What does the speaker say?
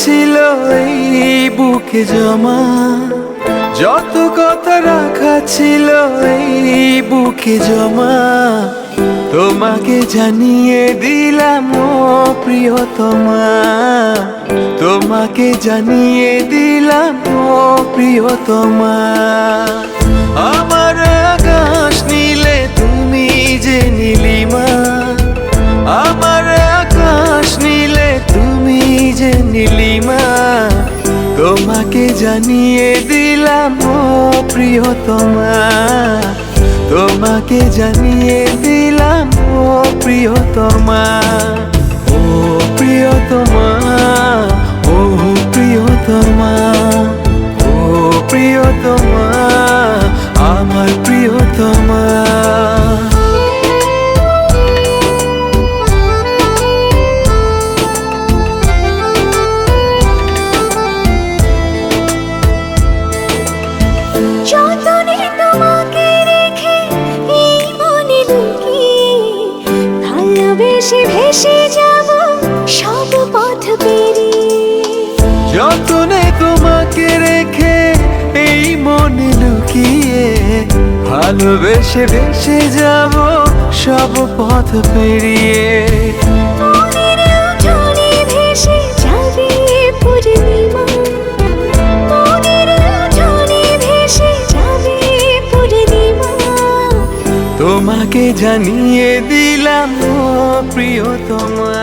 ছিল এই বুকে জমা, যত কথা রাখা ছিল এই বুকে জমা, তোমাকে জানিয়ে দিলাম ও প্রিয়তমা, তোমাকে জানিয়ে দিলাম ও প্রিয়তমা। আমার আকাশ নীলে তুমি যে নীলিমা, আমার আকাশ নীলে তুমি যে নীলিমা, তোমাকে জানিয়ে দিলাম ও প্রিয়তমা, তোমাকে জানিয়ে দিলাম ও প্রিয়তমা। ও প্রিয়তমা, ও প্রিয়তমা, ও প্রিয়তমা, আমার প্রিয়তমা। যতনে তোমাকে রেখে এই মনে লুকিয়ে, ভালোবেসে ভেসে যাব সব পথ পেরিয়ে। যতনে তোমাকে রেখে এই মনে লুকিয়ে, ভালোবেসে ভেসে যাব সব পথ পেরিয়ে। মনের উঠোনে ভেসে যাবে পূর্ণিমা, মনের উঠোনে ভেসে যাবে পূর্ণিমা, তোমাকে জানিয়ে দিলাম ও প্রিয়তমা।